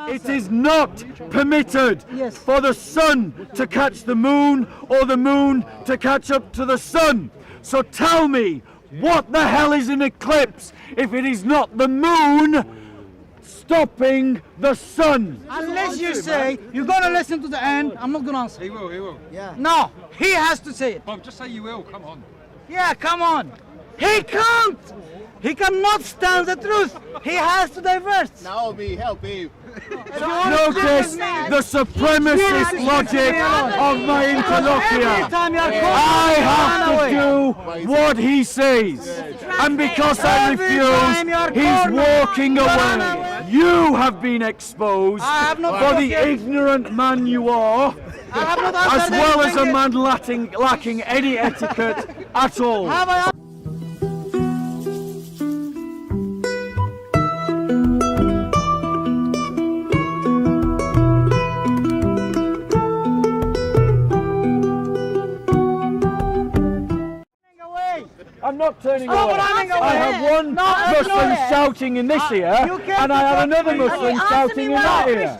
It is not permitted for the sun to catch the moon or the moon to catch up to the sun. So tell me, what the hell is an eclipse if it is not the moon stopping the sun? Unless you say you're going to listen to the end, I'm not going to answer. He will. Yeah. No, he has to say it. Bob, just say you will, come on. Yeah, come on. He can't. He cannot stand the truth. He has to divert. Naomi, help him. Notice the supremacist logic of my interlocutor. I have to do what he says. And because I refuse, he's walking away. You have been exposed for the ignorant man you are, as well as a man lacking any etiquette at all. I'm not turning away. I have one Muslim shouting in this ear, and I have another Muslim shouting in that ear.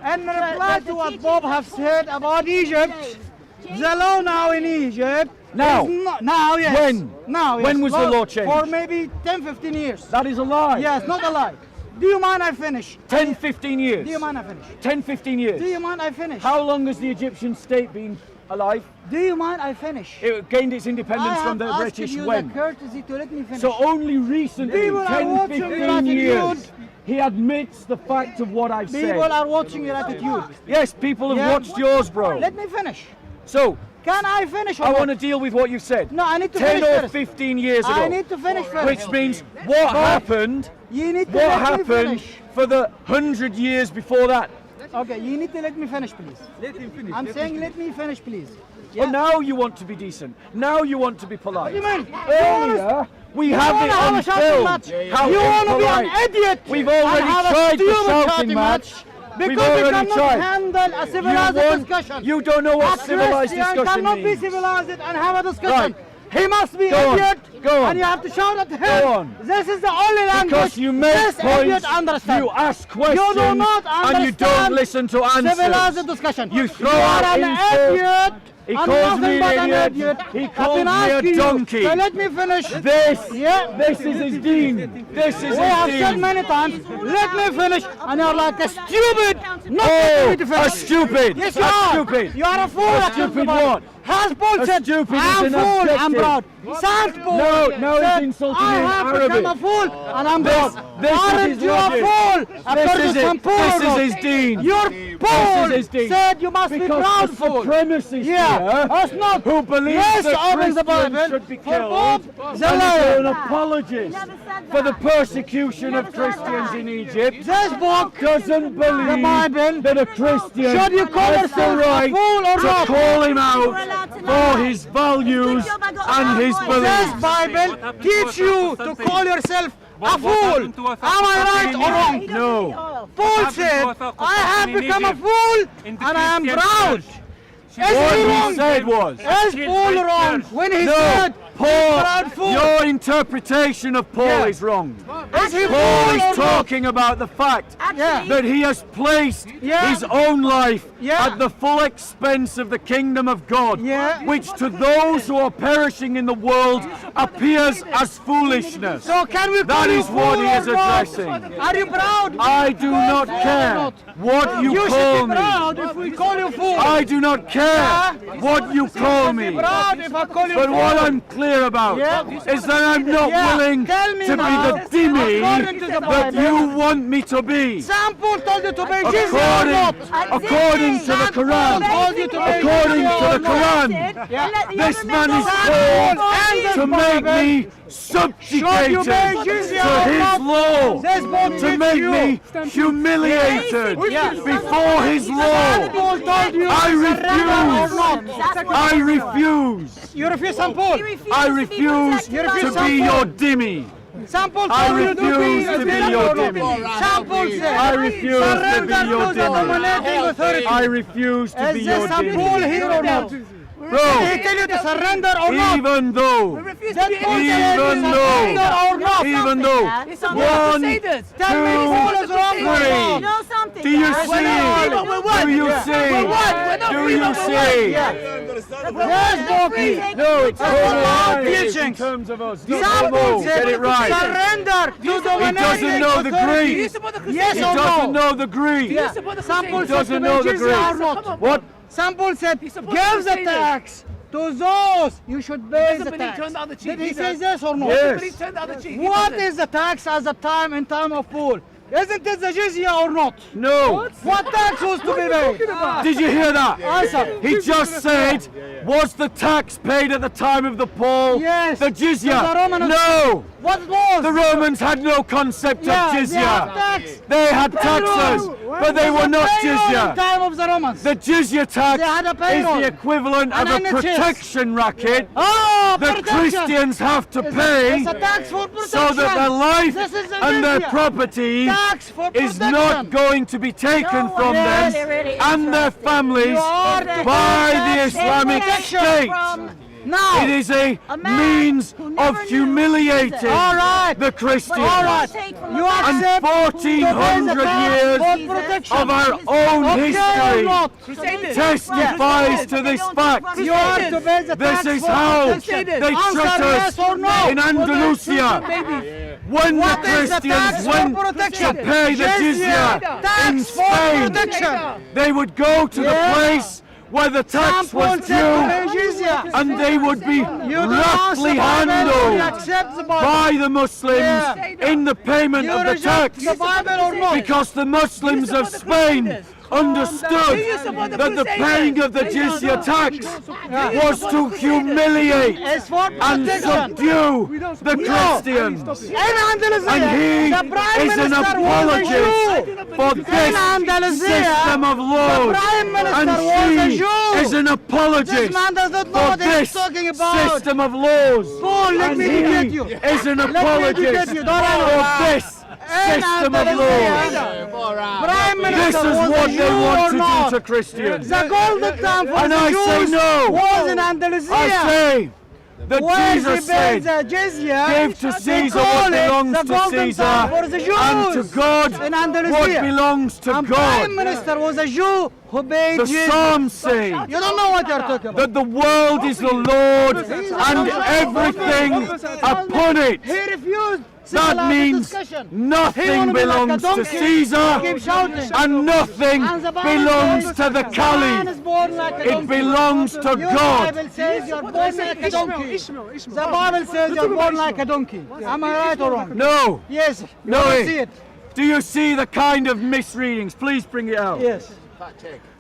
And reply to what Bob has said about Egypt, the law now in Egypt. Now, yes. When? Now, yes. When was the law changed? For maybe 10-15 years. That is a lie. Yes, not a lie. Do you mind I finish? 10-15 years. Do you mind I finish? 10-15 years. Do you mind I finish? How long has the Egyptian state been alive? Do you mind I finish? It gained its independence from the British when? The courtesy to let me finish. So only recently, 10-15 years, he admits the fact of what I've said. People are watching your attitude. Yes, people have watched yours, bro. Let me finish. So, can I finish? I want to deal with what you've said. No, I need to finish 10 or first. 15 years ago. I need to finish first. Which means what happened? You need to what let happened me finish. for the 100 years before that? Okay, you need to let me finish, please. Let him finish. I'm saying let me finish, please. Well, now you want to be decent. Now you want to be polite. What do you mean? Earlier, we have it on film. How you want to be an impolite. idiot. We've already tried the shouting match. Because you cannot handle a civilized discussion. You don't know what civilized discussion cannot means. be civilized and have a discussion. Right. He must be Go idiot. Go on. And you have to shout at him. Go on. This is the only language Because you make this idiot points, understands. you ask questions, You do not and you don't understand listen to answers. Civilized discussion. You throw are out an insults. idiot. He I'm calls nothing me but an an idiot. He I've calls been me a asking donkey. You. So let me finish. This is his dean. This is his We have said dean. many times, let me finish, and you're like a stupid, not letting me to finish. A stupid. Yes, you a are. Stupid. You are a fool. A stupid what? Has Paul said, stupid is I'm an fool, I'm adjective. proud. Sant Paul No, said, he's insulting I me in have Arabic. become a fool, and I'm proud. This is Aren't his you a logic. fool? According to St. Paul. This is his dean. Your Paul This is his dean. said you must be Because proud the fool. supremacists Yeah, here, us not. who believe Yes, that open the Christians Bible. should be For killed, Bob, and the is liar. an apologist for the persecution of Christians in Egypt, This book doesn't believe the Bible. that a Christian Should you call has the yourself a right fool or to not? call him out for his values and his This beliefs. Bible teach you to call yourself a fool. Am I right or wrong? No. Paul said, I have become a fool and I am proud. Is he What he wrong? said was, Is Paul wrong when he no, said, Paul, proud fool? your interpretation of Paul Yeah. is wrong. Is he Paul fool is or not? talking about the fact Yeah. that he has placed Yeah. his own life Yeah. at the full expense of the kingdom of God, Yeah. which to those who are perishing in the world appears as foolishness. So can we call That you is what fool he is or not? addressing. Are you proud? I do not Fool or care not? what you You call should be me. proud if we call you fool. I do not care what you call me. Be proud if I call you But fool. what I'm clear about Yeah. is that I'm not Yeah. willing Tell me to be now, the dhimmi according to the that Bible. you want me to be. St. Paul told you to be Jesus or not? According to the Quran, told you to be according to the Jesus or not? Quran, this man is called to make me subjugated to his law, This book to teach make you. me humiliated before his law. Paul told you I surrender or not? I refuse. You refuse St. Paul. I refuse to be your dhimmi. St. Paul I told you to refuse to be your dhimmi. St. Paul said, I refuse to be surrender your to the dhimmi. dominating authority. I refuse to be Is your this St. Paul dhimmi. here or not? Did Bro, he tell you to surrender or not? even though, Did Paul tell you to even surrender or not? even though, one, Tell me Paul is wrong or three. not? You know something? Do you see? We're not free. Do you see? We're what? We're not Do free, you but we're what? see? Yeah. Yes, Boki. No, it's not in teachings. terms of us. No, Sample get it right. surrender to He dominating doesn't know the authority. Greek. Yes He or doesn't no? know the Greek. Yeah. Sample He doesn't know the or Greek. not? What? Sample said, give supposed to the say this. tax to those you should pay the doesn't believe tax. turn the other cheek, Did he he say does. this or not? Yes. But he turned the other cheek. He What doesn't. is the tax at the time in time of pool? Isn't it the jizya or not? No. What tax was to be paid? Did you hear that? Answer. He just said, was the tax paid at the time of the poll? Yes. The To the jizya? Roman- No. What was? The Romans had no concept Yeah, of they had jizya. tax. They had taxes, but they were not In jizya. time of the Romans. The jizya tax They had a is payroll. the equivalent of And a NHS. protection racket Oh, that protection. Christians have to pay It's a tax for protection. so that their life This is a and their jizya. property Tax for is protection. not going to be taken from them and their families You are by the Islamic State. Now, It is a means of humiliating all right. the Christians. All right. You And accept 1400 years for protection. of our own Okay or history not? Crusaders. testifies to this fact. You are to pay the This tax is for how protection. they Answer treat yes us or no. in Andalusia. When the What is the tax Christians for went protection? to pay the jizya Tax in for Spain, protection. they would go to the Yeah. place where the tax was Sample said to pay due jizya. and they would be You don't roughly answer the Bible, you handled accept the Bible. by the Muslims Yeah. in the payment You of the reject tax. the Bible or not? Because the Muslims of Spain understood that the paying of the jizya tax was to humiliate It's for and protection. subdue the Christians. In Andalusia, And he the Prime is an Minister was a apologist Jew. for In this Andalusia, system of laws. the Prime Minister And was a she Jew. is an apologist This man does not know for what he's this talking about. system of laws. Paul, let And me he educate you. is an me apologist educate you. Don't for know. this system of laws. Prime Minister This is was what a Jew they want or to not? do to Christians. The golden time for And the I say Jews no. was in Andalusia. I say that Where Jesus he paid said, the jizya, give to they Caesar call what it belongs the to golden Caesar, time for the Jews and to God in what Andalusia. belongs to And God. Prime Minister was a Jew who paid The jizya. Psalms say You don't know what you're talking about. that the world is the Lord and everything upon it. He refused. That civilized means discussion. He nothing wanna be like a belongs to donkey. Caesar Keep shouting. and nothing And the Bible belongs says to the the man Caliph. is born like a It donkey. belongs to Your God. Bible says you're born like a donkey. The Bible says you're born like a donkey. Am I right or wrong? No. Yes. No, You it- see it. Do you see the kind of misreadings? Please bring it out. Yes.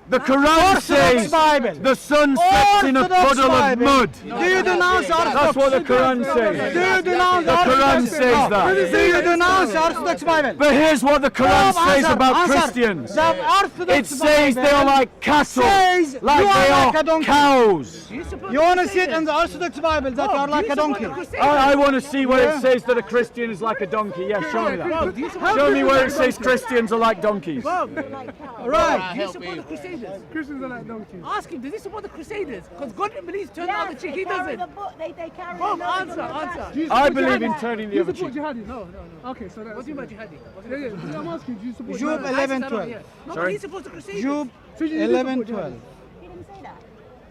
The Quran Orthodox says Bible. the sun sets in a Orthodox puddle of Bible. mud. Do you denounce Orthodox? That's what the Quran says. Do you denounce The Quran Orthodox? says that. Do you denounce Orthodox Bible? But here's what the Quran No, says answer, about answer. Christians. The Orthodox It says Bible they are like cattle, says like you they are like a are donkey. cows. You want to see it in the Orthodox Bible that you're like a donkey. I want to see where it says that a Christian is like a donkey. Yeah, show me that. Show me where it says Christians are like donkeys. Right. Do you support the Crusaders? Christians are like donkeys. Ask him, does he support the Crusaders? Because God believes turn the other cheek, he they carry doesn't. the book. They carry Bob, the answer. Do you I support believe in jihadis? turning Do the you other support cheek. jihadis? No. Okay, so that's... What do you mean by jihadi? Yeah, I'm asking, do you support Job jihadis? 11, ISIS, I don't 12. know, yeah. No, Sorry? but he supports the Crusaders. Job So you do 11, support 12. He didn't say that.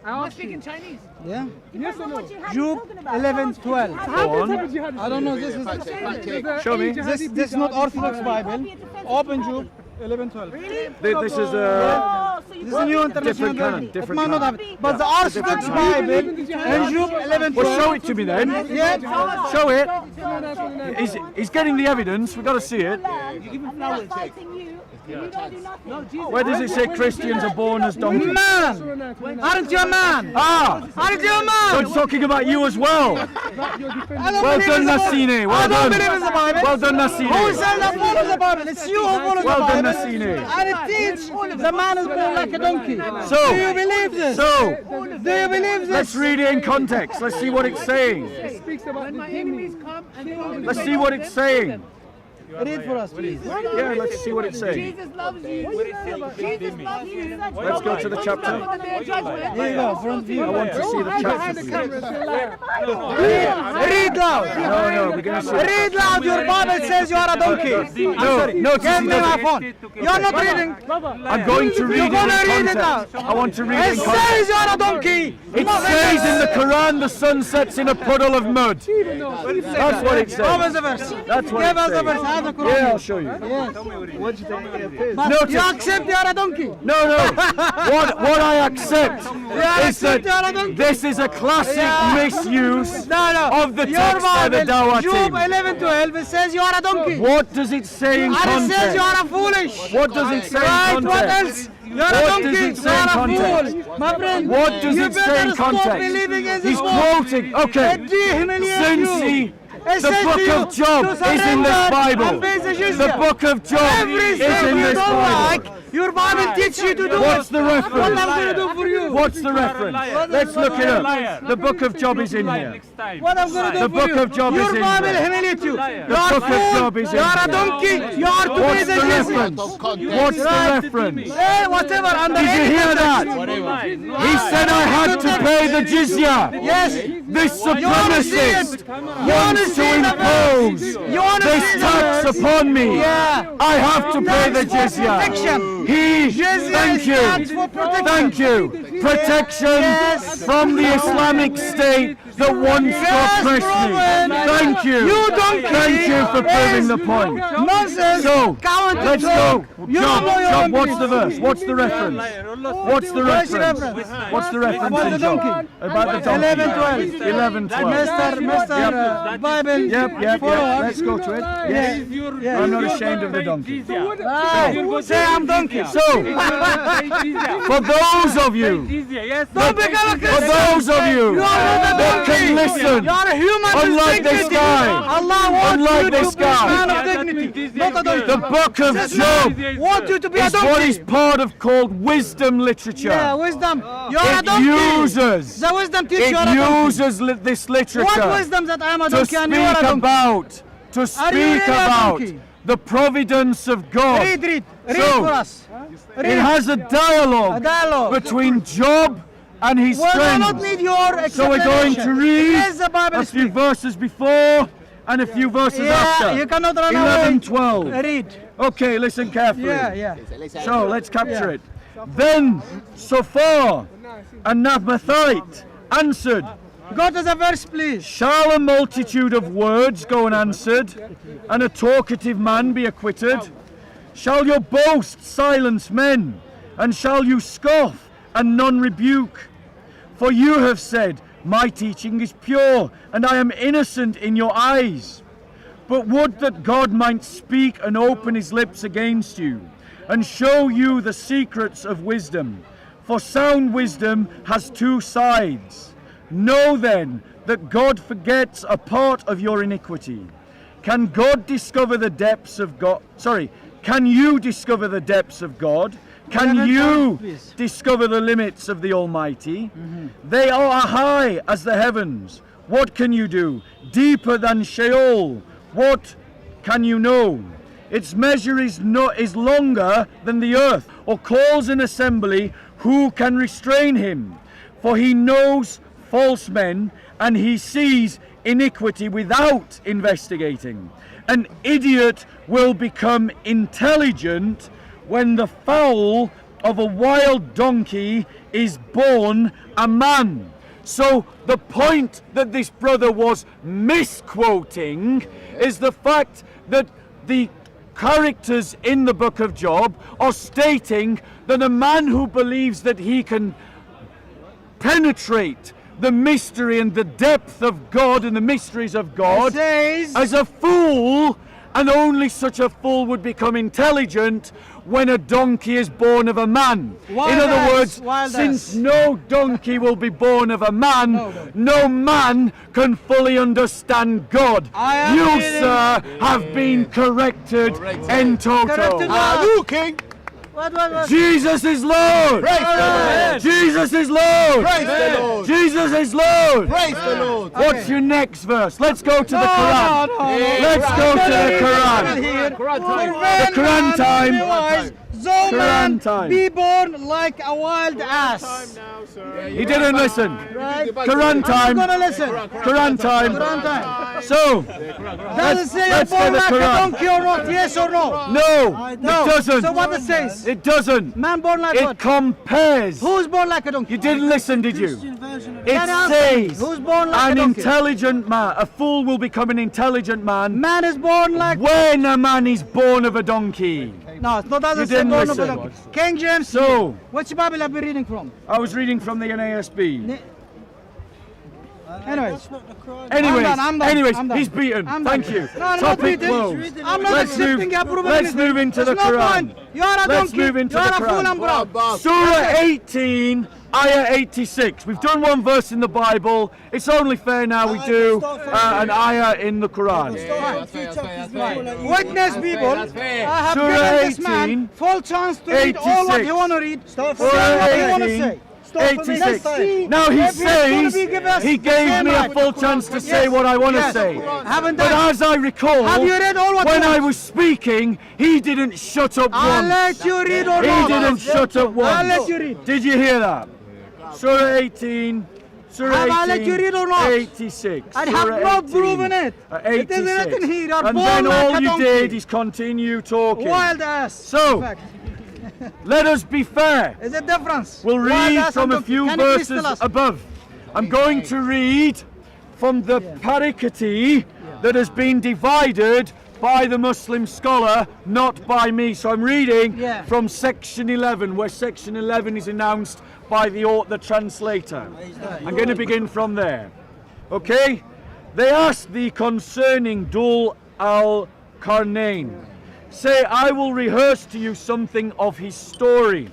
I I asked speak you. in Chinese. Yeah? Yes or no? What jihad Job are you talking about? 11, 12. How Go do on. you type of jihadis? I don't know, this is Show me. this is not Orthodox Bible. Open Job 11, 12. This is a. Oh, so you This is a new international Different canon, Bible. It different might not canon. have it. But the Orthodox Bible in Job 11, 12. Well, show it to me then. Yeah? Show it. He's getting the evidence. We've got to see it. I'm fighting you. You don't do nothing. Where does it say Christians are born as donkeys? Man! Aren't you a man? Ah! Aren't you a So man? it's talking about you as well. I don't Well believe done, in the Bible. Nassine. I Well don't done. believe in the Bible. Well done, Who Nassine. says I follow the Bible? It's you who follows Well done, the Bible. Nassine. And it teaches the man is born like a donkey. So- do you believe this? So, do you believe this? let's read it in context. Let's see what it's saying. It speaks about When the my demons. enemies come and they will Let's see what it's saying. Read for us, please. Yeah, let's see what it says. Jesus loves you. Jesus loves you. Let's go to the chapter. Here you go, front view. I want to see the Behind the chapter. camera, say loud. Read loud. No, we're going to see. Read loud. Your Bible says you are a donkey. No, Give me my phone. You are not reading. I'm going to read You're it gonna read in it out. context. I want to read it It in context. says you are a donkey. It says in the Quran the sun sets in a puddle of mud. That's what it Give us says. the verse. That's what Give it us the says. verse. I have the Quran. Yeah, I'll show you. But you accept you are a donkey. No. What I accept is accept you are a that donkey. this is a classic misuse No. of the Your text by the Bible, Dawah Job team. 11:12, it says you are a donkey. What does it say in And it says you context? are a foolish. What does it say Right, in what context? else? You are a What donkey. does it You say in are a context? fool. My friend. What does you it say in better stop context? believing in He's this book. quoting. Okay. It dehumiliates Since you. It the says book to you of Job to is in this surrender Bible. and pay the jizya. The book of Job Every is in thing you this don't like, Bible. your Bible teaches you to do What's it. the reference? What I'm going to do for you. What's the reference? Let's look it up. The book of Job is in here. What I'm going to do The for book you. of Job your is in Bible there. humiliates you. The You are book of fool. Job is in You are a there. donkey. You are to pay What's the the jizya. reference? What's the reference? Hey, whatever. Under Did you any hear that? context. He said I had to pay the jizya. Yes. This You want to see supremacist it? You want to wants to see the impose You want to this see tax the upon me. Yeah. I have to pay the That's for jizya. protection. Thank stands you. for protection. Thank you. Protection Yes. from the Islamic State that wants to Yes, oppress me. Roman. Thank you. You donkey. Thank you for proving Yes. the point. Nonsense. So, Count let's it. go. You Job, know your Job, own what's the belief. verse? What's the reference? What's the Where's the reference? reference? What's the reference About in the Job? donkey. About the donkey. 11:12. 11:12. Mr. Bible. Yep. Follow. Let's go to it. Yes. I'm not ashamed of the donkey. Right. Say I'm donkey. So, for those of you, Don't become a for Christian. those of you You are not a that can donkey. listen, You are a human with unlike this dignity. guy, Allah wants unlike you this to be a guy. man of dignity, not a donkey. the book of Job Want you to be a is what is donkey. part of called wisdom literature. Yeah, wisdom. You are a It donkey. uses, The wisdom teach it you are a donkey. uses this What literature wisdom that I am a to donkey and you are a speak donkey? about, to Are you speak really a about donkey? the providence of God. Read So, for us. It Read. has a dialogue, A dialogue. between Job and his Well, I friends. don't need your explanation. So we're going to read Yes, the Bible a few speaks. verses before and a few verses after. Yeah, you cannot run 11, away. 12. Read. Okay, listen carefully. Yeah. So let's capture it. Then Sophar and Naamathite answered, Go to the verse, please. Shall a multitude of words go unanswered, and a talkative man be acquitted? Shall your boast silence men, and shall you scoff, and none rebuke? For you have said, My teaching is pure, and I am innocent in your eyes. But would that God might speak and open his lips against you, and show you the secrets of wisdom. For sound wisdom has two sides. Know then that God forgets a part of your iniquity. Can God discover the depths of God? Can you discover the depths of God? Can 11 you times, please. discover the limits of the Almighty? They are high as the heavens. What can you do? Deeper than Sheol. What can you know? Its measure is longer than the earth, or calls an assembly. Who can restrain him? For he knows false men, and he sees iniquity without investigating. An idiot will become intelligent when the foal of a wild donkey is born a man. So the point that this brother was misquoting is the fact that the characters in the book of Job are stating that a man who believes that he can penetrate the mystery and the depth of God and the mysteries of God It says, as a fool, and only such a fool would become intelligent when a donkey is born of a man. Wild In other ass, words, wild since ass. no donkey will be born of a man, no man can fully understand God. I am You, reading- sir, have been corrected en toto. Corrected. Are you king? What? Jesus is Lord. Praise the Lord. Jesus is Lord. Praise the Lord. Jesus is Lord. Praise the Lord. What's your next verse? Let's go to the Quran. Let's go to the Quran. The Quran time. Though man Quran time. be born like a wild ass. He didn't listen. Right? Quran time. I'm gonna listen. Quran time. Quran time. So, Does it say you're let's born get the like a Quran. donkey or not? Yes or no? No, it doesn't. So what it says? It doesn't. Man born like It what? compares. Who's born like a donkey? You didn't listen, did you? Can you It answer me? says Who's born like a an donkey? intelligent man, a fool will become an intelligent man Man is born like. when a man is born of a donkey. No, it doesn't You say didn't born of a listen. donkey. King James. So- Which Bible have you reading from? I was reading from the NASB. Anyways. Anyways, I'm done. anyways, I'm done. he's beaten. I'm done. Thank you. No, I'm not Topic beaten. closed. I'm not Let's accepting move- your approval. let's move into the There's no Quran. point. You're a Let's donkey. move into You're the a fool Quran. and bro. Surah 18, Ayah 86. We've done one verse in the Bible. It's only fair now we do an ayah in the Quran. Witness people, I have Surah given this 18, man full chance to read all what he 86. want to read. Say Surah what he want to 18, say. 86. see Now he if he's gonna says give us he the gave same me a right. full chance to say what I want to say. Haven't But done. as I recall, Have you read all what when you I want? was speaking, he didn't shut up I'll once. let you read or He not. didn't shut up once. I'll let you read. Did you hear that? Surah 18. Surah Have 18. I let you read or not? 86. I have Surah not 18, proven it. 86. It isn't written here. You're And born then like all a you donkey. did is continue talking. Wild ass. So, In fact, let us be fair. is it difference? We'll Wild read ass from and a donkey. few Can you please verses tell us? above. I'm going to read from the parikati that has been divided by the Muslim scholar, not by me. So I'm reading Yeah. from section 11, where section 11 is announced by the translator. I'm going to begin from there. Okay? They asked thee concerning Dul al-Qarnayn. Say, I will rehearse to you something of his story.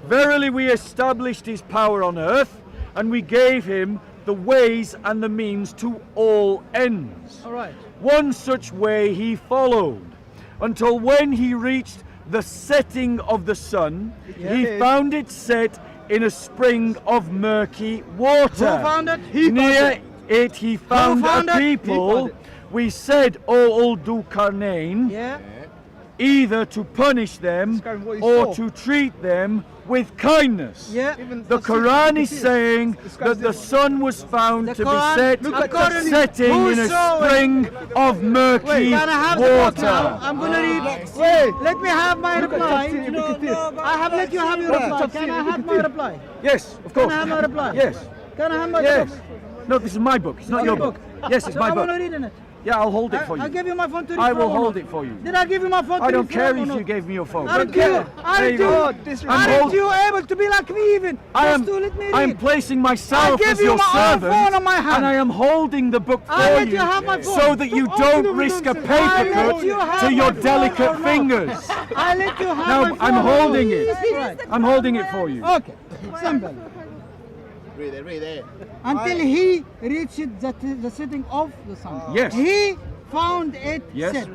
Verily we established his power on earth, and we gave him the ways and the means to all ends. All right. One such way he followed, until when he reached the setting of the sun, he found it set in a spring of murky water. Who found it? Near it he found found a it? people. We said, O Dul Qarnayn, Yeah. either to punish them Describe what he or saw. to treat them with kindness. Yeah. The Quran is saying that the sun was found The to Quran- be set, according- setting who in a saw it? spring of murky Wait, can I have the book now? water. I'm gonna read. Wait, let me have my reply. I have let you have your Look at reply. Tafsir, Can I have my reply? Yes, of Can course. I have my reply? Yes, Can I have my yes. book? No, this is my book. It's not Your your book. book. Yes, it's So my I want to book. read in it. Yeah, I'll hold it for I you. give you my phone to read I will from or hold not? it for you. Did I give you my phone to I read don't care from or if not? you gave me your phone. Aren't you? There Aren't you you? go. Aren't you able to be like me even? I'm, Just to let me read. I'm placing myself I give as you your my own servant, phone on my hand. and I am holding the book I for let you have my phone. so that you don't risk a I paper let you cut have to your my phone delicate or not. fingers. I let you have Now, my phone. I'm holding it. Right. I'm holding it for you. Okay, simple. Read it. Until he reached the setting of the sun. Yes. He found it Yes. set.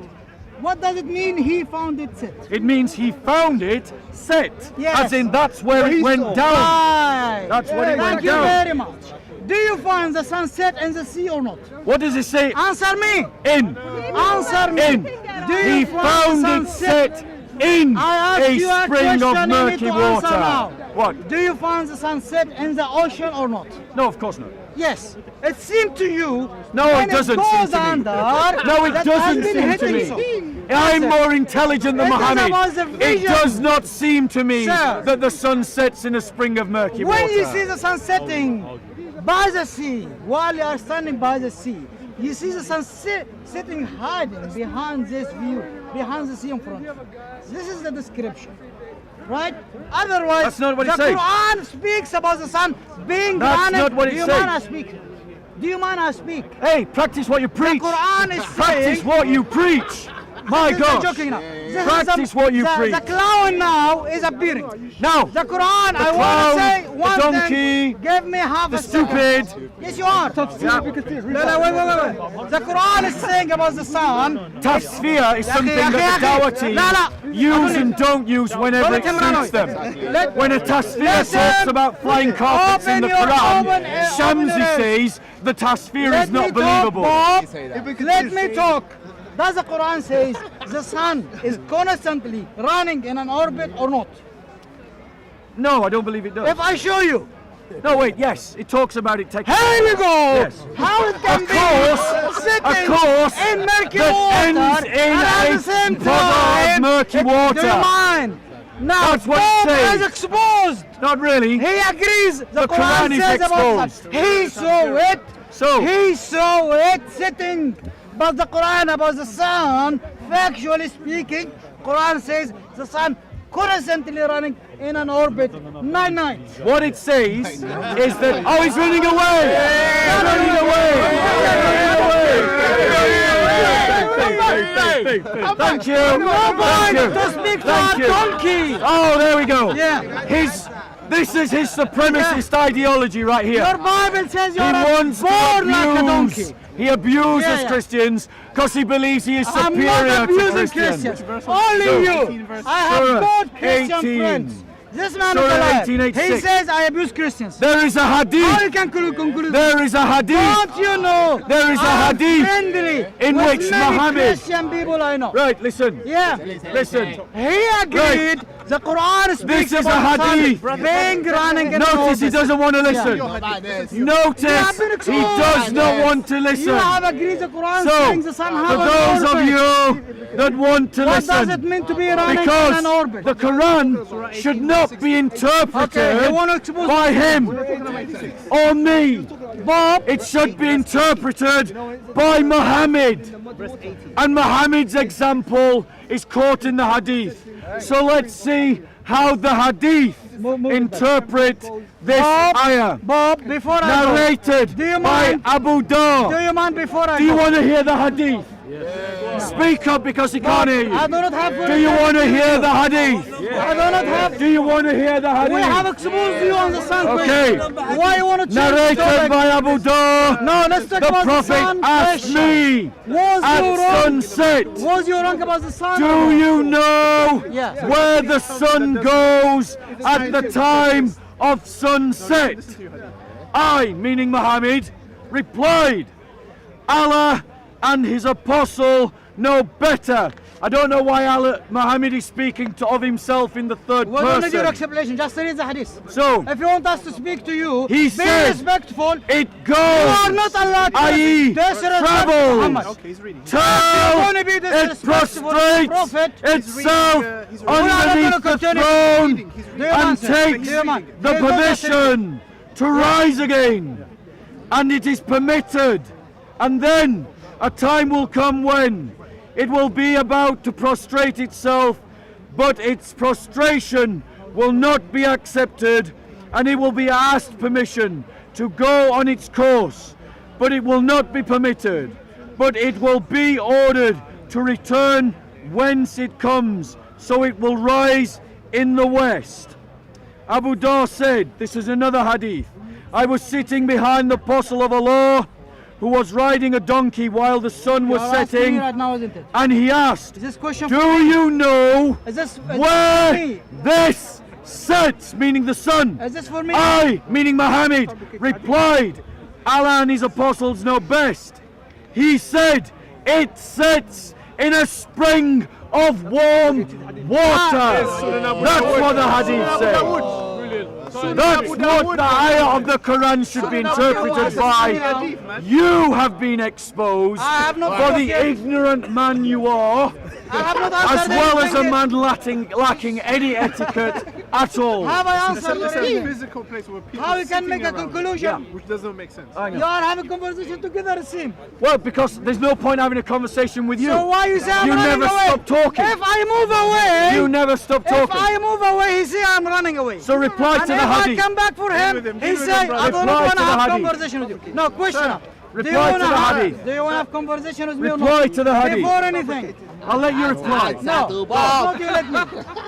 What does it mean he found it set? It means he found it set. Yes. As in, that's where it went down. Right. That's what it Thank went you down. very much. Do you find the sunset in the sea or not? What does it say? Answer me. In. Answer me. In. Do He you found the it sunset? set in I asked a you a spring question, of you need murky to answer water. now. What? Do you find the sunset in the ocean or not? No, of course not. Yes. It seemed to you. No, when it doesn't seem goes to me. under, No, it that doesn't has been seem to hitting me. so. I'm more intelligent than It Muhammad. was a It vision. does not seem to me Sir. that the sun sets in a spring of murky When water. you see the sun setting by the sea, while you are standing by the sea, you see the sun setting hiding behind this view, behind the sea in front. This is the description. Right? Otherwise, That's not what the it says. Quran speaks about the sun being That's granite. not what it Do you says. mind I speak? Do you mind I speak? Hey, practice what you preach. Quran is Practice saying- what you preach. My I'm God. joking now. This Practice is what you the preach. clown now is appearing. Now, The Quran, I clown, want to say the one donkey, thing. Give me half the a second. stupid. Yes, you are. No, wait. The Quran is saying about the sun. Tafsir is something Ya that the akhi, Dawati la, la. use and don't use whenever it suits them. When a Tafsir talks about flying carpets in the Open your- Quran, open your Shamsi ears. says the Tafsir Let is me not talk, believable. Bob. say that. Let me talk. Does the Quran says the sun is constantly running in an orbit or not? No, I don't believe it does. If I show you, No, wait, yes, it talks about it taking. here we go. Yes. How it can Of course, be sitting of course, in murky that water ends in and at a the same puddle of time, murky Do you water. mind? Now, That's what it Bob says. is exposed. Not really. He agrees. The Quran is says about exposed. that. He saw it. So- he saw it sitting. But the Quran about the sun, factually speaking, Quran says the sun constantly running in an orbit 9 nights. What it says is that, oh, he's running away! He's running away! Thank you! Nobody Thank you! to speak to Thank our you. donkey. Oh, there we go! Yeah. This is his supremacist ideology right here. Your Bible says He you're wants to born like a abuse. donkey. He abuses Yeah, yeah. Christians because he believes he is I'm superior not to abusing Christians. Christians. Only So- you. I have Surah both Christian 18. friends. This man is Surah a liar. 1886. He says I abuse Christians. There is a How you hadith. can conclude? There is a hadith Don't you know? There is a I'm hadith friendly in with which many Muhammad- Christian people I know. Right, listen. Yeah. Listen. He agreed. The Quran speaks This is about a hadith. sun being running in Notice he orbit. doesn't want to listen. Like this. Notice have been he exposed. does not want to You listen. have agreed the Quran So, saying the sun for has those an of orbit. you that want to What does it listen, mean to be running in because an orbit? the Quran should not be Okay, interpreted you want to expose by him or me. Bob? It should be interpreted by Muhammad. And Muhammad's example is caught in the hadith. So let's see how the hadith interpret this ayah. Bob, before I go, Narrated do you by mind? Abu Do Dawud. you mind before I Do you go? want to hear the hadith? Speak up because he can't hear I you. do not have. Do you want to hear the hadith? I do not have. Do you want to hear the We have hadith? exposed you on the sun. Okay. question. Why you want to change the Narrated topic? by Abu Dawud. No, let's talk The about the sun Prophet asked question. me Was you at wrong? sunset, Was you wrong about the sun? do you know Yeah. where the sun goes at the time of sunset? I, meaning Muhammad, replied, Allah and his apostle know better. I don't know why Muhammad is speaking of himself in the third We don't need your person. explanation. Just read the hadith. So, If you want us to speak to you, He be said- respectful. it You are not goes, allowed to i.e. disrespect travels, Muhammad. till wanna be it disrespectful to the prostrates Prophet, itself We are not underneath gonna the continue. throne Do you and mind, sir? takes Do you mind? the There is no permission to rise again. And it is permitted. And then a time will come when it will be about to prostrate itself, but its prostration will not be accepted, and it will be asked permission to go on its course, but it will not be permitted, but it will be ordered to return whence it comes, so it will rise in the west. Abu Dawud said, this is another hadith, I was sitting behind the apostle of Allah, who was riding a donkey while the sun was You are asking me setting, right now, isn't it? and he asked, Is this question do for me? you know Is this where me? this sets, meaning the sun? Is this for me? I, meaning Muhammad, replied, Allah and his apostles know best. He said, it sets in a spring of warm water. That's what the hadith said. That's what the ayah of the Quran should be interpreted by. You have been exposed I have not for the spoken. ignorant man you are, I have not as answered well as a anything. man lacking any etiquette at all. Have I answered It's a anything? physical place where people How we can sitting make a around, conclusion? which doesn't make sense. I know. You are having conversation together, it seems. Well, because there's no point having a conversation with you. So why you say I'm You running never away? stop talking. If I move away, You never stop if talking. I move away, he say I'm running away. So reply and to the if I hadith. come back for him, with him, he deal with say him, brother. I don't Reply want to to the have hadith. conversation with you. No, question. Reply to the hadith. Do you want to have conversation with me or Reply not? to the hadith. Before anything. I'll let you reply. No, not you let me.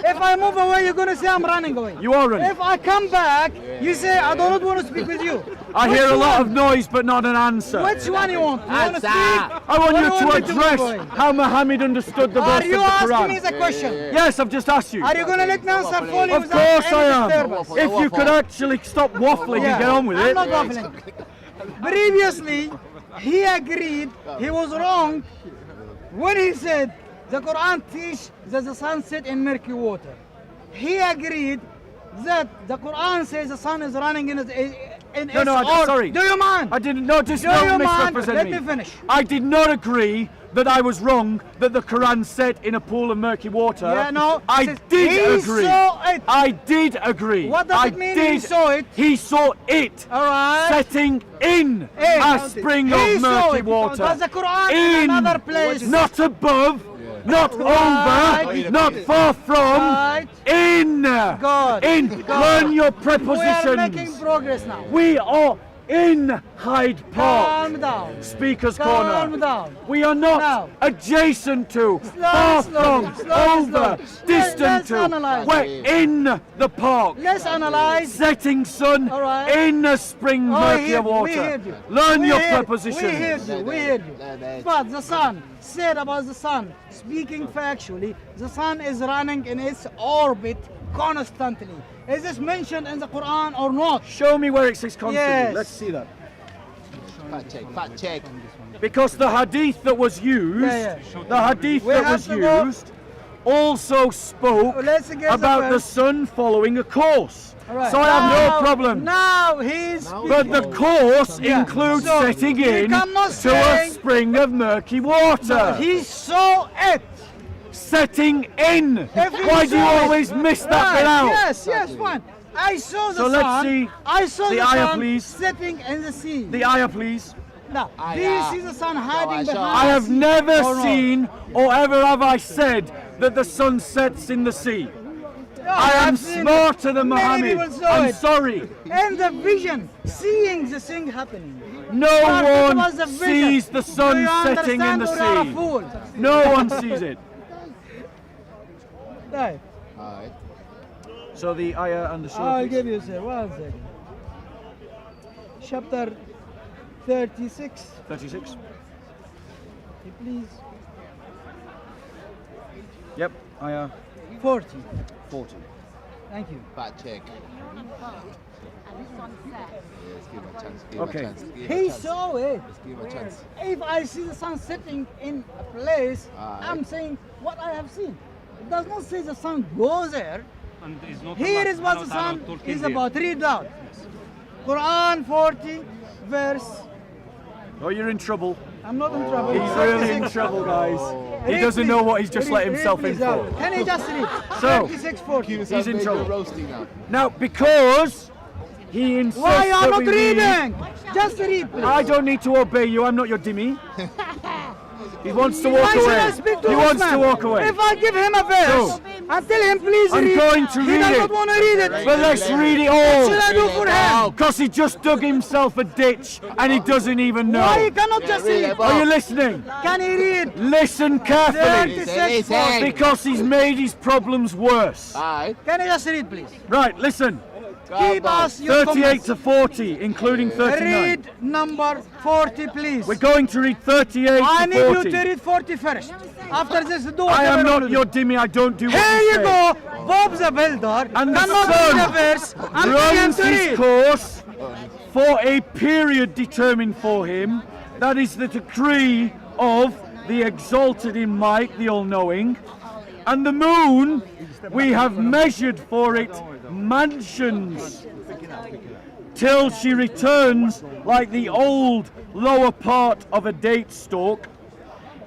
If I move away, you're going to say I'm running away. You are running. If I come back, you say I don't want to speak with you. I hear a lot of noise but not an answer. Which one you want? You want to speak? I want or you to me move address away? how Muhammad understood the Are verse you of the asking me Quran. the question? Yes, I've just asked you. Are you going to let me answer fully Of without course any I am. disturbance? If you could actually stop waffling and get on with I'm it. not waffling. Previously, he agreed he was wrong when he said the Quran teaches that the sun set in murky water. He agreed that the Quran says the sun is running in its orbit. Sorry. Do you mind? I didn't know, just Do don't you mind? misrepresent Let me. me finish. I did not agree that I was wrong that the Quran set in a pool of murky water. Yeah, no. I Says did he agree. saw it. I did agree. What does I it mean did. he saw it? He saw it. All right. Setting in Hey, a spring he of saw murky it. water. Does the Quran in another place? Not above, not Right. over, not far from, Right. in. Good. In. Good. Learn your We are making prepositions. progress now. We are in Hyde Park. Calm down. Speaker's Calm Corner. down. We are not Now. adjacent to, far slowly, from, slowly, over, slowly. distant Let's to. analyze. We're in the park. Let's analyze. Setting sun All right. in a spring murky of We water. heard you. Learn We your heard- prepositions. We heard you. But the sun said about the sun, speaking factually, the sun is running in its orbit constantly. Is this mentioned in the Quran or not? Show me where it says constantly. Yes. Let's see that. Fact check. Because the hadith that was used, Yeah. the hadith We that have was to go- used also spoke Let's get the about the verse. sun following a course. All right. So I have Now- no problem. Now he's But the course Yeah. includes So, setting you in cannot to a say- spring of murky water. he saw it. Setting in. If he Why do you saw it- always miss that Right, bit out? Yes, fine. I saw the So sun. let's see I saw the the ayah, sun please. setting in the sea. The ayah, please. Now, do you see the sun hiding behind I the have sea never or not? seen or ever have I said that the sun sets in the sea. No, I am I've seen smarter than many Muhammad. people saw I'm it. sorry. And the vision, seeing the thing happening. No But it one was the vision. sees the Do sun you setting in understand the or you're a sea. fool? No one sees it. Right. Alright. So the ayah and the surah. I'll please. give you, sir. 1 second. Chapter 36, 36. please. Yep. Ayah 40. 40. Thank you. Fact check. And the sun set. Let's give him a chance. Give Okay. him a chance. Give him He a chance. saw it. Let's give him a chance. If I see the sun setting in a place, Aye. I'm saying what I have seen. It does not say the sun goes there. And is not Here Allah is what the subhanahu wa ta'ala sun talking is here. about. Read out. Quran 40, verse. Oh, you're in trouble. I'm not in trouble. He's really in 36. trouble, guys. He Read, doesn't please. know what he's just let Read, himself in please, out. for. Can he just read? So- 36, 40. He's in trouble. Roasting now. Now, because he insists Why you are that not we read, reading? Just read, please. I don't need to obey you. I'm not your dimmy. He wants to Why walk should away. I speak to He this wants man? to walk away. If I give him a verse So, and tell him please I'm read, going to he read does it. not want to read it. But let's read it What should all. I do for him? Because he just dug himself a ditch and he doesn't even Why he know. cannot just read read? it. Are you listening? Can he read? Listen carefully. 36, Listen. 40. Because he's made his problems worse. Alright. Can you just read, please? Right, listen. Keep us your 38 comments. to 40, including 39. Read number 40, please. We're going to read 38 I to need you 40. to read 40 first. After this, do I whatever am you not want your to do. dimmy. I don't do what Here you you say. go. Bob the Builder And the cannot sun read a verse and tell him runs to his read. course for a period determined for him. That is the decree of the exalted in might, the all-knowing. And the moon, we have measured for it mansions, till she returns like the old lower part of a date stalk.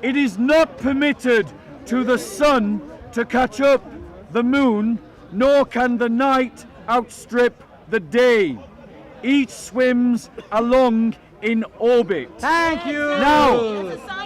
It is not permitted to the sun to catch up the moon, nor can the night outstrip the day. Each swims along in orbit. Thank you. Now,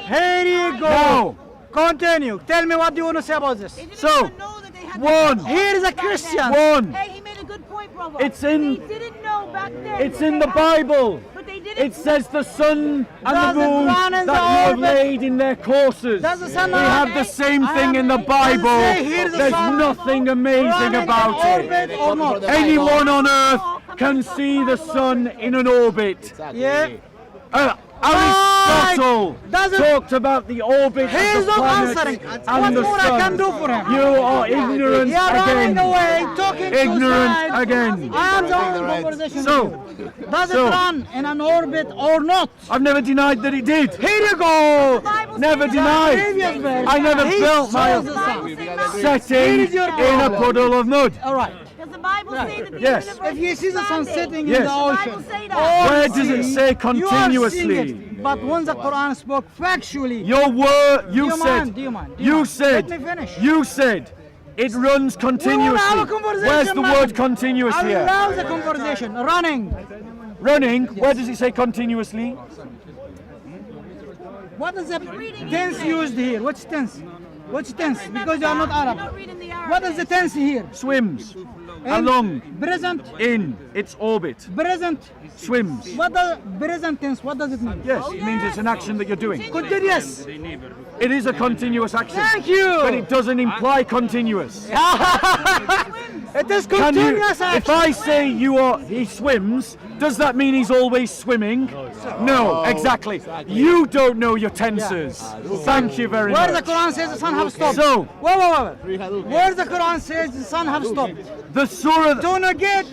Here you go. now, Continue. Tell me what do you want to say about this. They didn't So, even know that they had one. that Here is a back then. Christian. one. Hey, he made a good point, brother. It's in- They didn't know back then. It's that in they the had- Bible. But they didn't It says the sun and Does the it moon run in that the you have orbit? laid in their courses. Does the sun We run? have the same thing in the Bible. say here's the There's sun nothing amazing running in about it. orbit or not? Anyone on earth can see the sun in an orbit. Yeah. Aristotle Does it- talked about the orbit He of is the not planet answering. and What the more sun. I can do for him? You are ignorant You are running again. away, talking Ignorant suicide. again. I am the one conversation So, with you. Does so- it run in an orbit or not? I've never denied that it did. Here you go. Never denied. Previous verse. I never He built my shows the sun. setting Here is your in a problem. puddle of mud. All right. Does the Bible say that the Yes. universe If you see the sun is expanding? setting Yes. in the Does the ocean, Bible say that? or Where does it sea, say you are continuously? seeing it. But when the Quran spoke factually, Your word, Do you you said, mind? Do you mind? Do you you mind? said, Let me finish. you said, it runs continuously. have a conversation, Where's the man. word continuous I here? love the conversation. Running. Running, where does it say continuously? What is the reading tense English. used here? What's tense? What's tense? Remember Because you are not that. Arab. You're not reading the Arabic. What is the tense here? Swims, And along, Present. in, its orbit, Present. swims. What does present tense? What does it mean? Yes, it means it's an action that you're doing. Continuous. It is a continuous action. Thank you. But it doesn't imply continuous. It is Can you, continuous if action. I say he swims, does that mean he's always swimming? No, exactly. You don't know your tenses. Thank you very Where the much. Quran says the sun have stopped. So, Wait. Where the Quran says the sun have stopped. the surah, To negate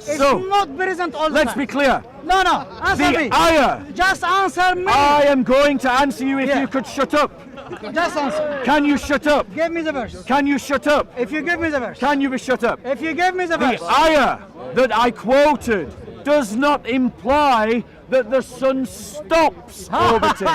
is So, not present all the let's time. be clear. No, answer The me. ayah, Just answer me. I am going to answer you if Yeah. you could shut up. Just answer. Can you shut up? Give me the verse. Can you shut up? If you give me the verse. Can you be shut up? If you give me the The verse. ayah that I quoted does not imply that the sun stops orbiting.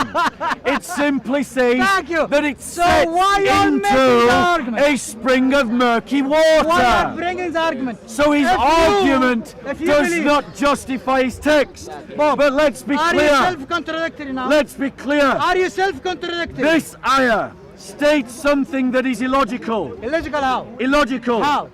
It simply says Thank you. that it's So set why you're making the into argument? a spring of murky Why are water. bringing the argument? So his If you- argument if you does believe- not justify his text. But let's be Are you clear. self-contradictory now? Let's be clear. Are you self-contradictory? This ayah states something that is illogical. Illogical how? Illogical. How?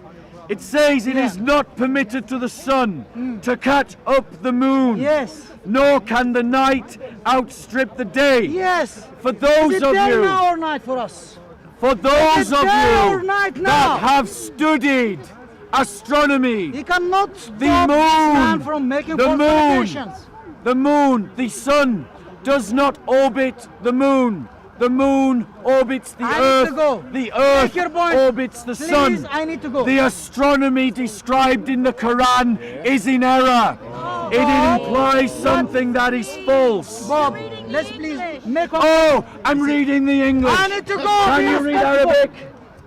It says it is not permitted to the sun to catch up the moon. Yes. Nor can the night outstrip the day. Yes. For Is those it of day you, now or night for us? for those it of day or you night now? that have studied astronomy, He cannot stop the this man moon, from making the moon, falsifications. the moon, the sun does not orbit the moon. The moon orbits the I need earth. to go. The earth Make your point. orbits the Please, sun. I need to go. The astronomy described in the Quran is in error. It implies something that is false. Bob, Reading let's the please English. make a... Oh, I'm reading the English. I need to go. Can be you read respectful. Arabic?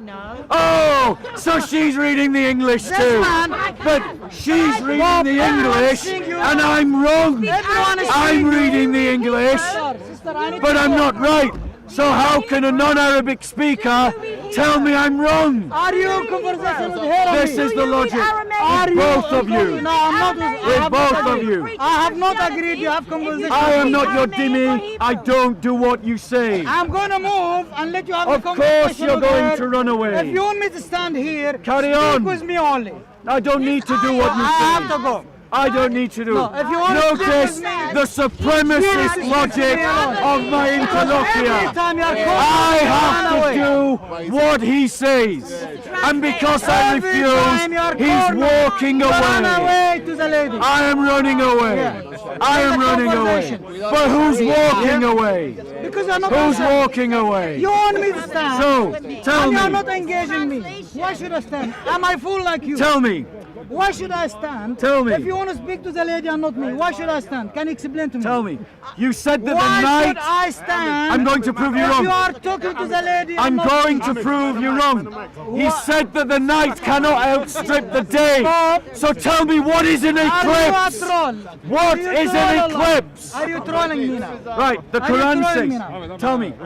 No. Oh, so she's reading the English This too. man- But she's reading Bob, the everyone English seeing you. and I'm wrong. Everyone is I'm seeing you. reading the English, Sister, I need but to I'm go. not right. So how can a non-Arabic speaker tell me I'm wrong? Are you conversation with her or This me? is the logic. Are With you both of you. No, I'm not. I With have both not of agreed. you. I have not agreed. You have conversation. I am not your Aramaic or dhimmi. I don't do what you say. I'm going to move and let you have Of the conversation. course you're with going her. to run away. If you want me to stand here, Carry speak on. with me only. I don't need to do what you I have say. to go. I don't need to do. No, if you want to Notice speak with me, the supremacist Seriously, logic of my Every interlocutor. time you are I have to away. do what he says. And because I Every time you are refuse, he's cornered, walking run away. away to the lady. I am running away. I am running away. But who's walking away? Because you're not Who's answering. walking away? You want me to stand. So, tell and you're me. not engaging me. Why should I stand? Am I fool like you? Tell me. Why should I stand? Tell me. If you want to speak to the lady and not me, why should I stand? Can you explain to me? Tell me. You said that Why the should night. I stand? I'm going to prove you if wrong. you are talking to the lady and I'm not going me. to prove you wrong. He said that the night cannot outstrip the day. So tell me, what is an Are you a eclipse? troll? What Are you is troll an or not? eclipse? Are you trolling me now? Right, the Are you Quran trolling me says. now?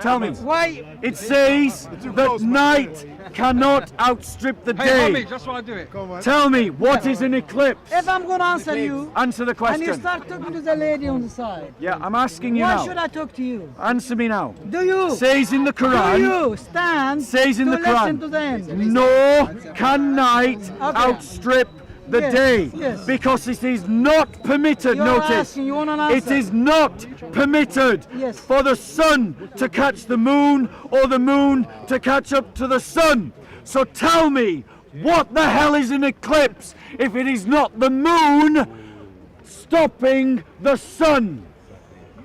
Tell me. Why? It says that night cannot outstrip the day. That's why I do it. Tell me, what is an eclipse? If I'm going to answer you, Answer the and you question. start talking to the lady on the side, Yeah, I'm asking you why now. should I talk to you? Answer me now. Do you? Says in the Do Quran. you stand Says in to the listen to Quran. the end? Nor can night outstrip the Yes, day yes. because it is not permitted, You're notice, asking, you want an it answer. is not permitted Yes. for the sun to catch the moon or the moon to catch up to the sun. So tell me, what the hell is an eclipse if it is not the moon stopping the sun?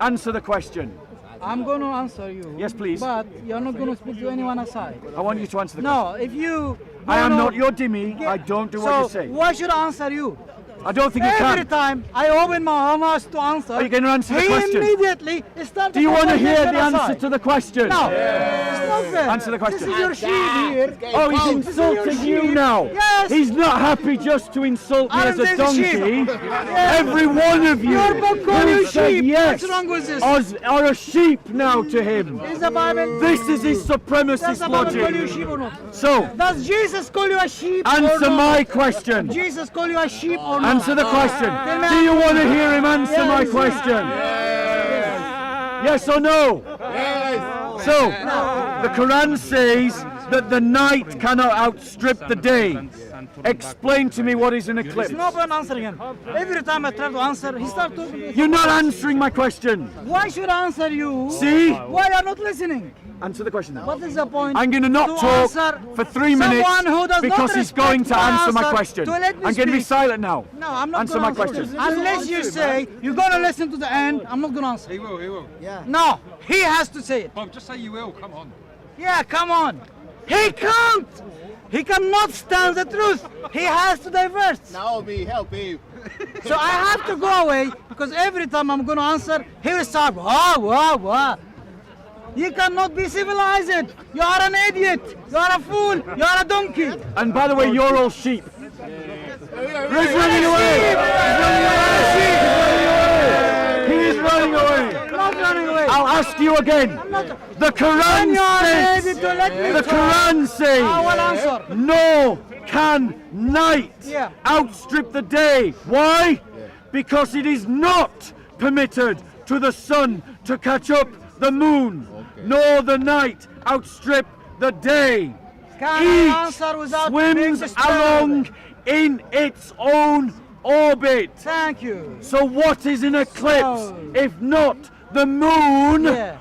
Answer the question. I'm going to answer you. Yes, please. But you're not going to speak to anyone aside. I want you to answer the question. No, if you. I am gonna not your dimmy. get- I don't do so what you say. why should I answer you? I don't think you Every can. time I open my mouth to answer, Are you going to answer the he question? immediately starts. Do you want to hear the aside. answer to the question? No, it's not fair. Answer the question. This is your sheep here. Oh, he's This is your insulting you sheep. now. Yes. He's not happy just to insult me I as don't a think sheep. donkey. Yes. Every one of you Your book call who you said sheep. yes What's wrong with this? are a sheep now to him. Is the Bible? This is his Does supremacist the Bible call you logic. sheep or not? So, Does Jesus call you a sheep or answer not? my question. Jesus call you a sheep or not? Answer the question. Tell me- Do you want to hear him answer my Yes. question? Yes or no? So, the Quran says that the night cannot outstrip the day. Explain to me what is an eclipse. It's no point answering him. Every time I try to answer, he starts talking. You're not answering my question. Why should I answer you? See? Why are you not listening? Answer the question now. What is the point? I'm going to not talk answer for 3 minutes someone who does because not he's going to respect answer my answer question. to let me I'm going to be speak. silent now. No, I'm not Answer gonna my question. Unless you say you're going to listen to the end, I'm not going to answer. He will, he will. No, he has to say it. Bob, just say you will, come on. Yeah, come on. He can't. He cannot stand the truth. He has to divert. Naomi, help him. So I have to go away because every time I'm going to answer, he will start, wah, wah, wah. You cannot be civilized. You are an idiot. You are a fool. You are a donkey. And by the way, you're all sheep. He's running away. He is running away. I'm not running away. I'll ask you again. The Quran When you are ready states, to let me the talk, Quran I will says, answer. no can night Yeah. outstrip the day. Why? Because it is not permitted to the sun to catch up the moon, nor the night outstrip the day. Can I Each answer without being swims disturbed? along in its own orbit. Thank you. So what is an eclipse So- if not the moon Yeah.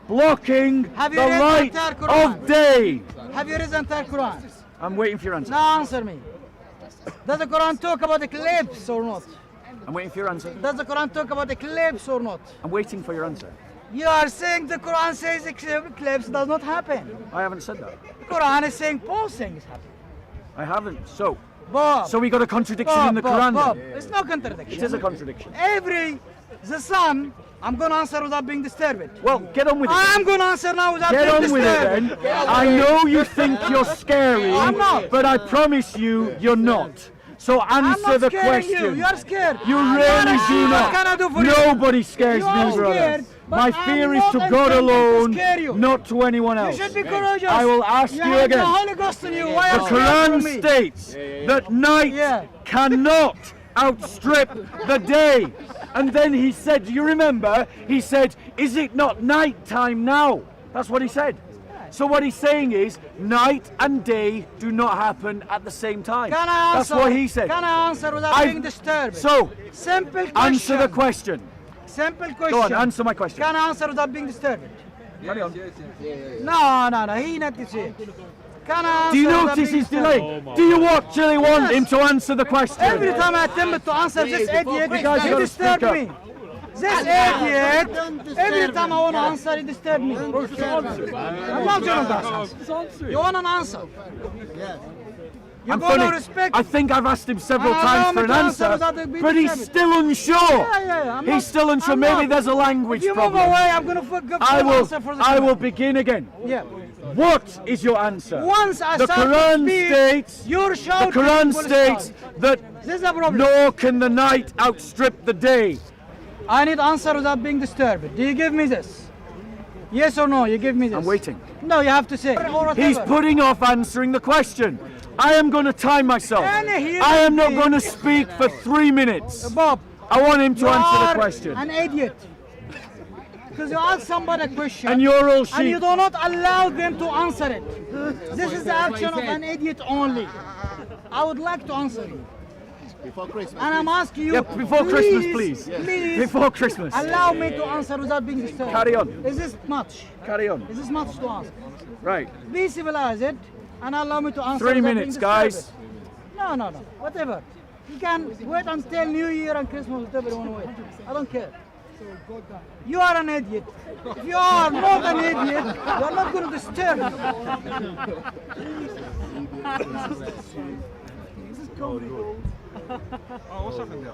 blocking Have the you read the light entire Quran? of day? Have you read the entire Quran? I'm waiting for your answer. Now answer me. Does the Quran talk about eclipse or not? I'm waiting for your answer. Does the Quran talk about eclipse or not? I'm waiting for your answer. You are saying the Quran says eclipse does not happen. I haven't said that. The Quran is saying both things happen. I haven't. So Bob, we got a contradiction Bob, in the Bob, Quran. Bob, then. it's no contradiction. It is a contradiction. The sun, I'm going to answer without being disturbed. Well, get on with it. I'm going to answer now without Get being on with it disturbed. then. I know you think you're scary, I'm not. but I promise you, you're not. So I'm answer not the scaring question. you. You are scared. You are really a do sheep. not. What can I do for you? Nobody scares You are me, brother. scared, but My I'm fear is not to God intending to alone, scare you. not to anyone You else. should be courageous. I will ask you have again. the Holy Ghost in you. Why The are you scared from Quran me? states that night Yeah. cannot outstrip the day. And then he said, do you remember? He said, is it not night time now? That's what he said. So what he's saying is, night and day do not happen at the same time. Can I That's answer? what he said. Can I answer without I've- being disturbed? So, simple question. answer the question. Simple question. Go on, answer my question. Can I answer without being disturbed? Carry on. No. He not to say. Can I answer Do you without notice being his disturbed? delay? Do you actually want him to answer the question? Every time I attempt to answer this idiot, You guys he gotta disturbs speak up. me. This idiot, every time I want to answer, he disturbs me. I'm not going to answer. You want an answer? You're I'm going to funny. respect. I think I've asked him several I times know for an me to answer answer, without being but he's disturbed. still unsure. Yeah. I'm He's not- still unsure. I'm Maybe not. there's a language If you problem. move away, I'm going to forgive I will. answer for the I will begin again. Yeah. What is your answer? Once I the start to Quran speak, states. you're The shouting. Quran will states start. that This is a problem. nor can the night outstrip the day. I need answer without being disturbed. Do you give me this? Yes or no? You give me this. I'm waiting. No, you have to say. Or He's whatever. putting off answering the question. I am going to time myself. Can you hear I am not me? going to speak for 3 minutes. Bob, I want him to you answer are the question. an idiot. Because you ask somebody a question And you're all and you sheep. do not allow them to answer it. This is the action of an idiot only. I would like to answer you. Before Christmas. And I'm asking you, Yeah, before Christmas, please. Please, Before Christmas. allow me to answer without being disturbed. Carry on. Is this much? Carry on. Is this much to ask? Right. Be civilized and allow me to answer. 3 without minutes, being guys. disturbed. No. Whatever. You can wait until New Year and Christmas, whatever you want to wait. I don't care. You are an idiot. If you are not an idiot, you are not going to disturb me.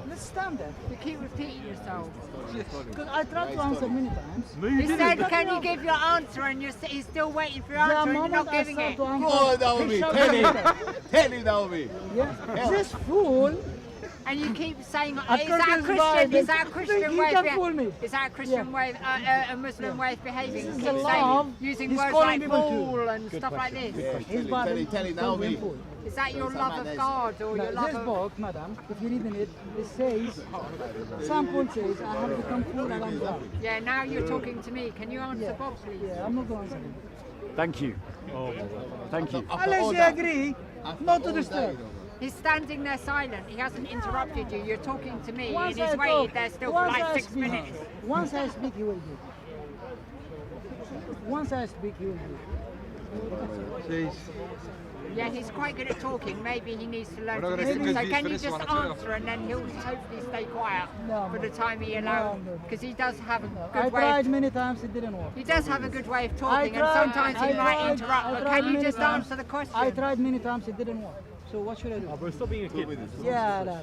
Let's stand there. You keep repeating yourself. Because I tried to answer many times. He said, can you give your answer? And he's still waiting for your The answer and you're moment not I giving start it. to answer, Go on, Naomi. he shouts Tell him. later. Tell him, Naomi. Yeah. This fool. And you keep saying, I is told that a this Christian? Bible. Is that a Christian He way? can fool me. Is that a Christian way? A Muslim way of behaving? This is Keep the saying, love. using He's words calling like people to. fool and stuff like this. His Tell him, Bible Naomi. calls him fool. Is that your It's love Hernandez. of God or your Now, love this of? book, madam, if you read in it, it says, Samuel says, I have become fool and I'm God. Yeah, now you're talking to me. Can you answer Bob, please? Yeah, I'm not going to answer him. Thank you. Thank you. Unless you agree not to disturb. He's standing there silent. He hasn't interrupted you. You're talking to me, Once and he's I waited talk, there still for once like I 6 speak, minutes. Once I speak, he will do. Once I speak, he will do. Yeah, he's quite good at talking. Maybe he needs to learn We're to not listen. gonna So get can you this just one, I'll tell you. answer and then he'll hopefully stay quiet No, for no. the time he allows? Because he does have a I good way. tried many times, it didn't work. He does have a good way of I talking, and tried- sometimes he I might tried- interrupt. I But tried can you many just times. answer the question? I tried many times, it didn't work. So what should I do? Bro, stop being a kid. Yeah,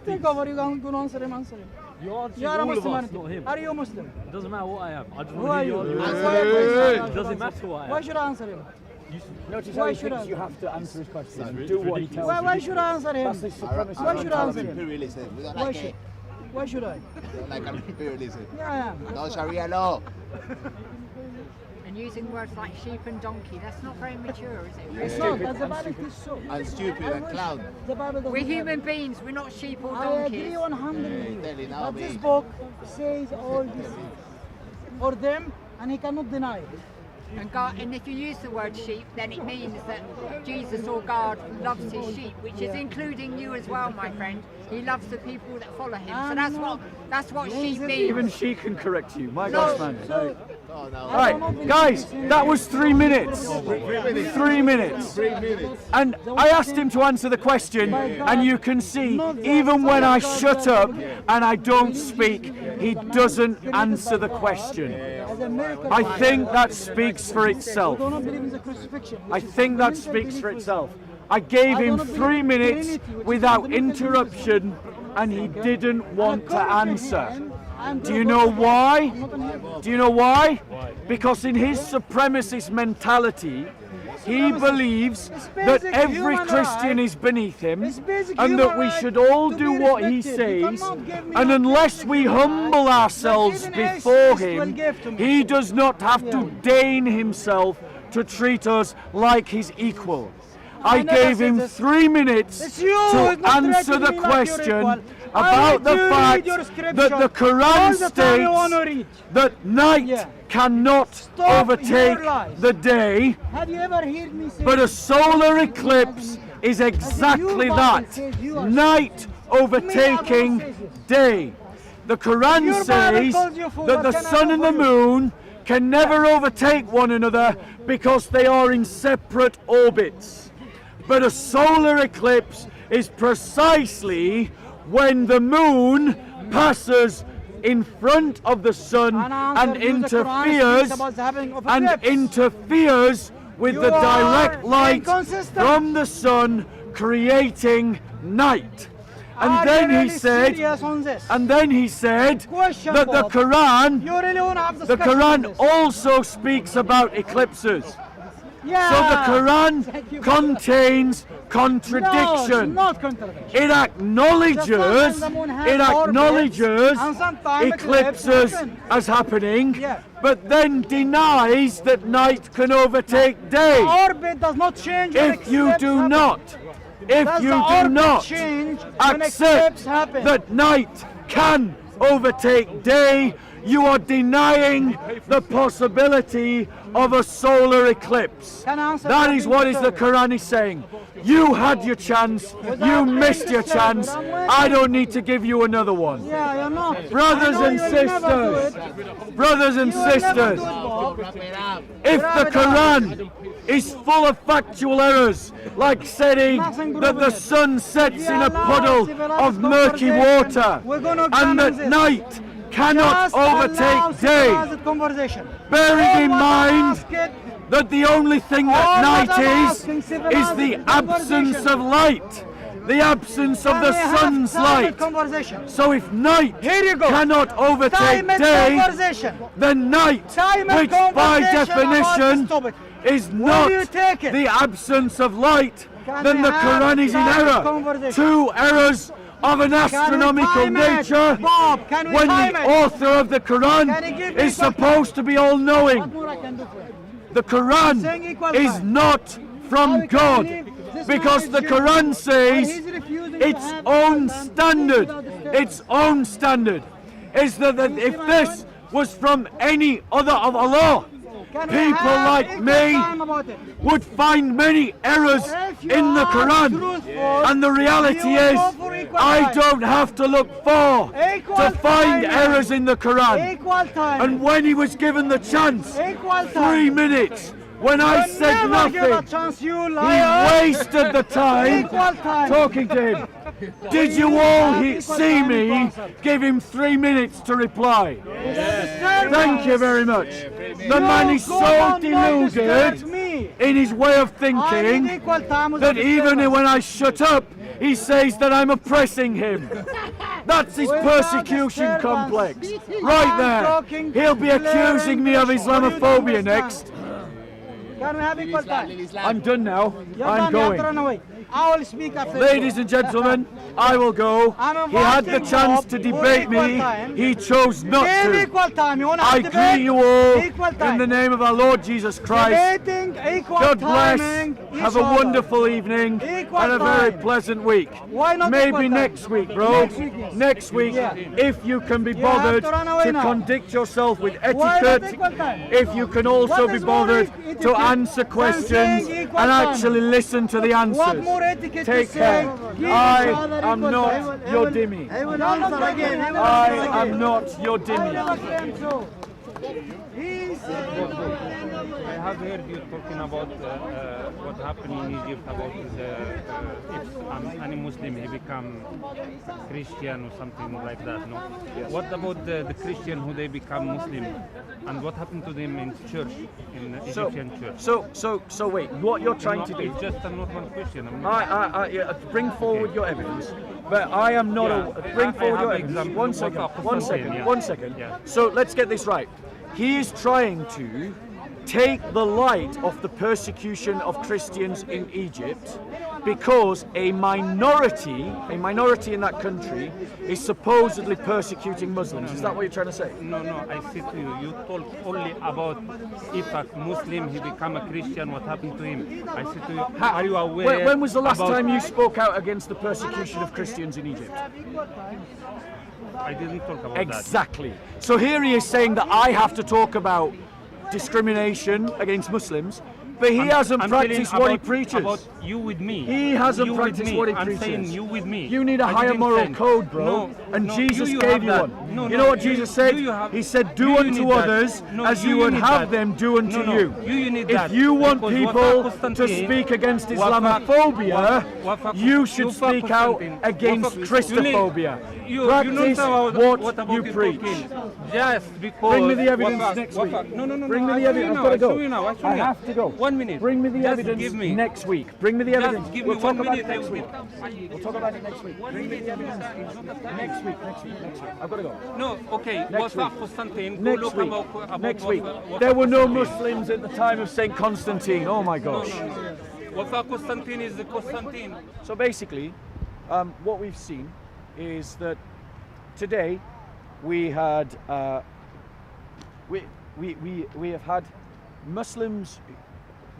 take over, you're going to answer him, answer him. You're answering You are a all of Muslim, us, aren't you? not him. Are you a Muslim? It doesn't matter what I am. I just Who want are to you? hear your Answer argument. your question. It doesn't matter what I am. Why should I answer him? Notice Why how he should I? thinks you have to answer his question and do what he tells Why you. should I answer him? That's his supremacy. Why should I answer him? Imperialism. We don't Why like should? it. Why should I? We don't like imperialism. Yeah, I am. No Sharia law. And using words like sheep and donkey, that's not very mature, is it? It's not. That's the Bible is so. And stupid I and wish clown. The Bible doesn't We're have human it. beings, we're not sheep or I donkeys. agree 100 with you. Tell it now, But this babe. book says all this for them, and he cannot deny it. And, God, and if you use the word sheep, then it means that Jesus or God loves his sheep, which is including you as well, my friend. He loves the people that follow him. So I'm that's what sheep lazy. means. Even she can correct you. My No, gosh, man. so Oh, no. All right, guys, that was 3 minutes. 3 minutes. 3 minutes. And I asked him to answer the question, and you can see, even when I shut up and I don't speak, he doesn't answer the question. as a miracle, I think that speaks for we itself. do not believe in the crucifixion. I think that speaks for itself. I gave him 3 minutes without interruption, and he didn't want to answer. Do you know why? Do you know why? Because in his supremacist mentality, he believes that every Christian is beneath him and that we should all do what he says, and unless we humble ourselves before him, he does not have to deign himself to treat us like his equal. I gave him 3 minutes to answer the question about the fact that the Quran states that night cannot overtake the day, Have you ever heard me say? but a solar eclipse is exactly that, night overtaking day. The Quran says that the sun and the moon can never overtake one another because they are in separate orbits. But a solar eclipse is precisely when the moon passes in front of the sun and interferes with the direct light from the sun, creating night. And then he said that the Quran also speaks about eclipses. So the Quran contains contradiction. Not contradiction. It acknowledges eclipses as happening, but then denies that night can overtake day. Orbit does not change when If you eclipse do happens. not, if Does you the do orbit not change when accept eclipse happens? that night can overtake day, you are denying the possibility of a solar eclipse. Can I answer That is something what is the sorry? Quran is saying. You had your chance, you missed your chance. I don't need to give you another one. Yeah, you're not. Brothers I know and you will never do sisters, it. brothers and You will never sisters, do it, Bob. if the Quran is full of factual errors, like saying that the sun sets in a puddle of murky water and that night cannot Just allow overtake day, civilized conversation. bearing in All what I'm mind asking- that the only thing All that what night I'm is asking, the civilized absence conversation. of light, the absence of Can the we have sun's private light. conversation? So if night Here you go. cannot overtake Time and day, conversation. then night, Time and which by conversation about definition this topic. is Will not you take it? the absence of light, Can then we the have Quran is in private error. conversation? Two errors of an Can we astronomical time it? nature Bob, can we when time the it? author of the Can you Quran give me is equal supposed to be all-knowing. What more I can do for you? The saying Quran equal is time. not How from we can God, believe this because man the is Quran Jew, says and he's refusing to its have own Islam standard, without the statement. its own standard is that if this was from any other of Allah, Can we people have like equal me time about it? would find many errors If you in the are Quran. truthful, And the reality you is, go for equal I time. don't have to look far Equal to find time. errors in the Quran. Equal time. And when he was given the chance, Equal time. 3 minutes, when I You said never give a nothing, chance, you he liar. wasted the time Equal time. talking to him. Did you all see me give him 3 minutes to reply? Thank you very much. The man is so deluded in his way of thinking that even when I shut up, he says that I'm oppressing him. That's his persecution complex. Right there. He'll be accusing me of Islamophobia next. Can we have equal time? I'm done now. You're I'm done, you have to going. run away. I will speak after Ladies and gentlemen, I will go. I'm He had the inviting chance Bob to for debate equal me. time. He chose not Give to. equal time. You want to I have greet debate? you all Equal in time. the name of our Lord Jesus Christ. Debating, equal God bless. timing, Have each a other. wonderful evening Equal and a very time. pleasant week. Why not equal Maybe time? next week, bro. Next week, yes. Next week, Yeah. if you can be You have bothered to run away to now. conduct yourself with Why not etiquette, equal time? if you can also What be is more bothered etiquette to answer than questions saying and equal time? actually listen to the answers. What more etiquette to Take say? care. Give each I other am equal not time. your dhimmi. I will answer again. I am not your dhimmi. I have heard you talking about what happened in Egypt about if any Muslim he become Christian or something like that. No. What about the Christian who they become Muslim, and what happened to them in church, in the Egyptian church? So wait, what you're trying to do? It's just a normal question. I'm not- Yeah, bring forward your evidence. But I am not Yeah. bring I forward have your evidence. example. One second, one second, Yeah. one second. Yeah. So let's get this right. He is trying to take the light off the persecution of Christians in Egypt because a minority in that country is supposedly persecuting Muslims. Is that what you're trying to say? No, I said to you, you told only about if a Muslim he become a Christian, what happened to him. I said to you, are you aware? When was the last about- time you spoke out against the persecution of Christians in Egypt? I didn't talk about that. Exactly. So here he is saying that I have to talk about discrimination against Muslims, but he hasn't I'm practiced telling what he about- preaches. About you with me. He hasn't You with practiced me. what he I'm preaches. saying you with me. You need a I higher didn't moral say- code, bro. No, and no, Jesus you gave have you that. one. No, you no, know what Jesus said? you have- He said, "Do you unto need that. others No, as you would need have that. them do unto No, you." You need If that. you want Because people Wafa to Constantine- speak against Wafa- Islamophobia, Wafa- you should Wafa speak out Constantine- against Wafa- Christophobia. You Practice know what about you preach. Just because. Bring me the evidence Wafa- next Wafa- week. No. Bring me I'll the show evidence. you I've got to now, go. I'll show you now, I'll show I you. have to go. 1 minute. Bring me the Just evidence give me. next week. Bring me the Just evidence. give me We'll talk 1 about minute. it next week. We'll talk about it next week. Bring me the evidence next week. I've got to go. No, okay. Next Wafa week. Constantine. Go Next look week. about Next week. Wafa There were no Constantine. Muslims at the time of Saint Constantine. Oh my gosh. Wafa Constantine is the Constantine. So basically, what we've seen is that today we had we have had Muslims,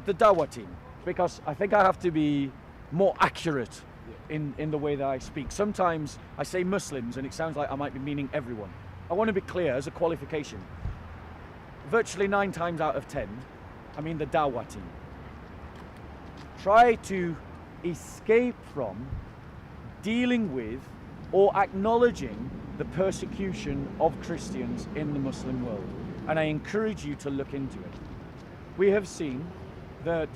the Dawah team, because I think I have to be more accurate in the way that I speak. Sometimes I say Muslims and it sounds like I might be meaning everyone. I want to be clear as a qualification. Virtually 9 times out of 10, I mean the dawah team, try to escape from dealing with or acknowledging the persecution of Christians in the Muslim world. And I encourage you to look into it. We have seen that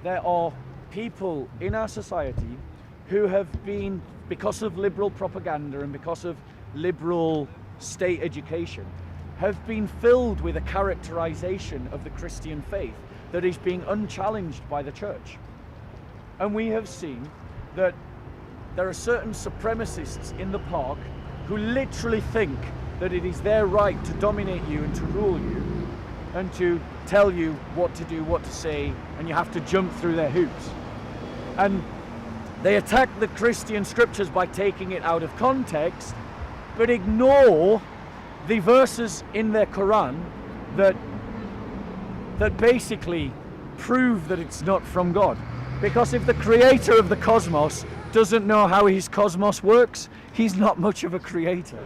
there are people in our society who have been, because of liberal propaganda and because of liberal state education, have been filled with a characterization of the Christian faith that is being unchallenged by the church. And we have seen that there are certain supremacists in the park who literally think that it is their right to dominate you and to rule you and to tell you what to do, what to say, and you have to jump through their hoops. And they attack the Christian scriptures by taking it out of context, but ignore the verses in their Quran that basically prove that it's not from God. Because if the creator of the cosmos doesn't know how his cosmos works, he's not much of a creator.